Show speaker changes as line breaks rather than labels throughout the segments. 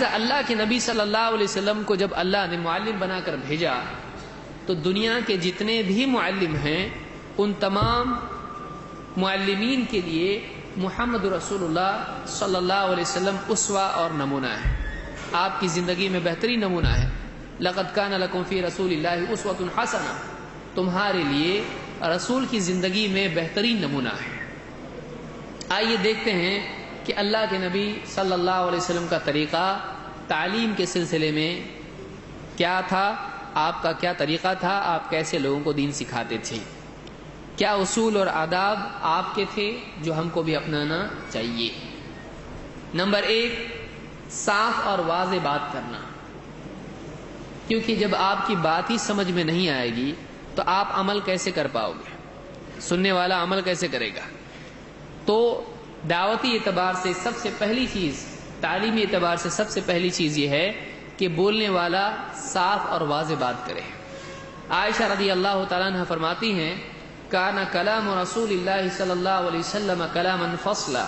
اللہ کے نبی صلی اللہ علیہ وسلم کو جب اللہ نے معلم بنا کر بھیجا تو دنیا کے جتنے بھی معلم ہیں ان تمام معلمین کے لیے محمد رسول اللہ صلی اللہ علیہ وسلم اسوہ اور نمونہ ہے، آپ کی زندگی میں بہترین نمونہ ہے۔ لقد کان لکم فی رسول اللہ اسوۃ حسنہ، تمہارے لیے رسول کی زندگی میں بہترین نمونہ ہے۔ آئیے دیکھتے ہیں کہ اللہ کے نبی صلی اللہ علیہ وسلم کا طریقہ تعلیم کے سلسلے میں کیا تھا، آپ کا کیا طریقہ تھا، آپ کیسے لوگوں کو دین سکھاتے تھے، کیا اصول اور آداب آپ کے تھے جو ہم کو بھی اپنانا چاہیے۔ نمبر 1، صاف اور واضح بات کرنا، کیونکہ جب آپ کی بات ہی سمجھ میں نہیں آئے گی تو آپ عمل کیسے کر پاؤ گے، سننے والا عمل کیسے کرے گا۔ تو دعوتی اعتبار سے سب سے پہلی چیز، تعلیمی اعتبار سے سب سے پہلی چیز یہ ہے کہ بولنے والا صاف اور واضح بات کرے۔ عائشہ رضی اللہ تعالیٰ عنہ فرماتی ہیں، کان کلام رسول اللہ صلی اللہ علیہ وسلم کلاما فصلا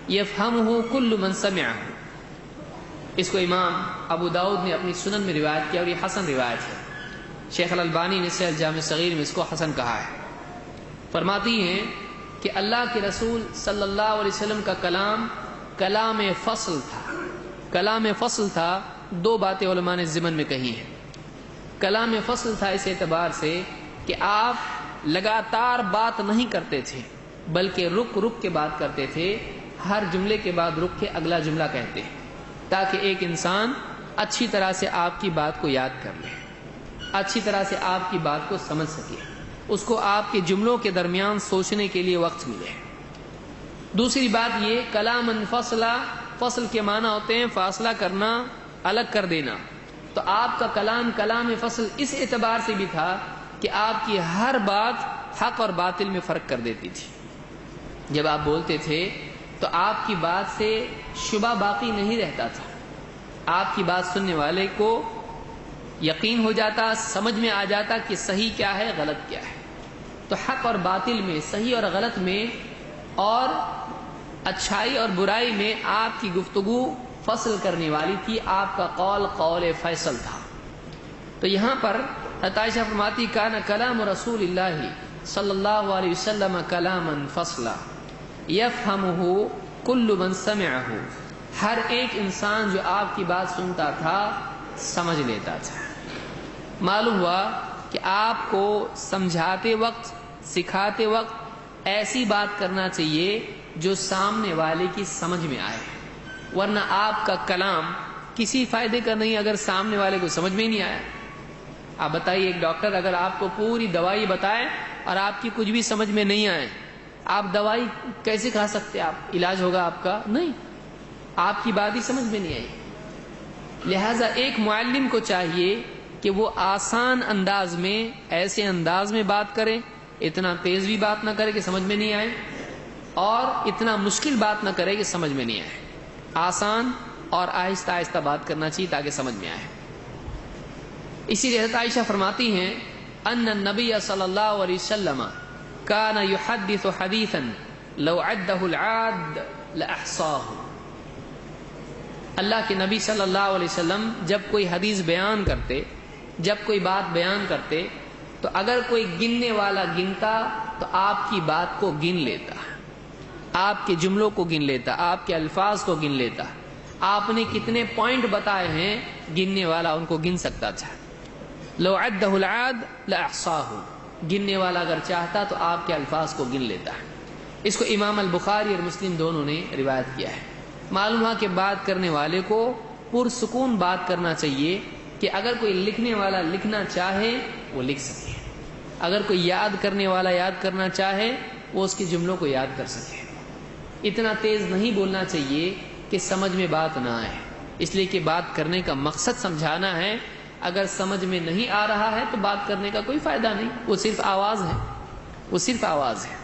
یفہمہ کل من سمعہ۔ اس کو امام ابو داؤد نے اپنی سنن میں روایت کیا اور یہ حسن روایت ہے۔ شیخ الالبانی نے صحیح الجامع الصغیر میں اس کو حسن کہا ہے۔ فرماتی ہیں کہ اللہ کے رسول صلی اللہ علیہ وسلم کا کلام فصل تھا۔ کلام فصل تھا، دو باتیں علماء نے ضمن میں کہی ہیں۔ کلام فصل تھا اس اعتبار سے کہ آپ لگاتار بات نہیں کرتے تھے بلکہ رک رک کے بات کرتے تھے، ہر جملے کے بعد رک کے اگلا جملہ کہتے ہیں تاکہ ایک انسان اچھی طرح سے آپ کی بات کو یاد کر لے، اچھی طرح سے آپ کی بات کو سمجھ سکے، اس کو آپ کے جملوں کے درمیان سوچنے کے لیے وقت ملے۔ دوسری بات یہ، کلام فصلا، فصل کے معنی ہوتے ہیں فاصلہ کرنا، الگ کر دینا۔ تو آپ کا کلام فصل اس اعتبار سے بھی تھا کہ آپ کی ہر بات حق اور باطل میں فرق کر دیتی تھی۔ جب آپ بولتے تھے تو آپ کی بات سے شبہ باقی نہیں رہتا تھا، آپ کی بات سننے والے کو یقین ہو جاتا، سمجھ میں آ جاتا کہ صحیح کیا ہے غلط کیا ہے۔ تو حق اور باطل میں، صحیح اور غلط میں، اور اچھائی اور برائی میں آپ کی گفتگو فصل کرنے والی تھی، آپ کا قول فیصل تھا۔ تو یہاں پر عائشہ فرماتی، کان کلام رسول اللہ صلی اللہ علیہ وسلم کلاما فصلا یفہمہ کل من سمعہ، ہر ایک انسان جو آپ کی بات سنتا تھا سمجھ لیتا تھا۔ معلوم ہوا کہ آپ کو سمجھاتے وقت، سکھاتے وقت ایسی بات کرنا چاہیے جو سامنے والے کی سمجھ میں آئے، ورنہ آپ کا کلام کسی فائدے کا نہیں اگر سامنے والے کو سمجھ میں نہیں آیا۔ آپ بتائیے، ایک ڈاکٹر اگر آپ کو پوری دوائی بتائے اور آپ کی کچھ بھی سمجھ میں نہیں آئے، آپ دوائی کیسے کھا سکتے، آپ علاج ہوگا آپ کا؟ نہیں، آپ کی بات ہی سمجھ میں نہیں آئی۔ لہذا ایک معلم کو چاہیے کہ وہ آسان انداز میں، ایسے انداز میں بات کرے، اتنا تیز بھی بات نہ کرے کہ سمجھ میں نہیں آئے اور اتنا مشکل بات نہ کرے کہ سمجھ میں نہیں آئے، آسان اور آہستہ آہستہ بات کرنا چاہیے تاکہ سمجھ میں آئے۔ اسی لیے حضرت عائشہ فرماتی ہیں، ان النبی صلی اللہ علیہ وسلم کان یحدث حدیثا لو عدہ العاد لاحصاہ۔ اللہ کے نبی صلی اللہ علیہ وسلم جب کوئی حدیث بیان کرتے، جب کوئی بات بیان کرتے تو اگر کوئی گننے والا گنتا تو آپ کی بات کو گن لیتا، آپ کے جملوں کو گن لیتا، آپ کے الفاظ کو گن لیتا۔ آپ نے کتنے پوائنٹ بتائے ہیں گننے والا ان کو گن سکتا تھا۔ لو عدہ العاد لاحصاہ، گننے والا اگر چاہتا تو آپ کے الفاظ کو گن لیتا۔ اس کو امام البخاری اور مسلم دونوں نے روایت کیا ہے۔ معلوم ہوا کہ بات کرنے والے کو پرسکون بات کرنا چاہیے کہ اگر کوئی لکھنے والا لکھنا چاہے وہ لکھ سکے، اگر کوئی یاد کرنے والا یاد کرنا چاہے وہ اس کے جملوں کو یاد کر سکے۔ اتنا تیز نہیں بولنا چاہیے کہ سمجھ میں بات نہ آئے، اس لیے کہ بات کرنے کا مقصد سمجھانا ہے۔ اگر سمجھ میں نہیں آ رہا ہے تو بات کرنے کا کوئی فائدہ نہیں، وہ صرف آواز ہے، وہ صرف آواز ہے۔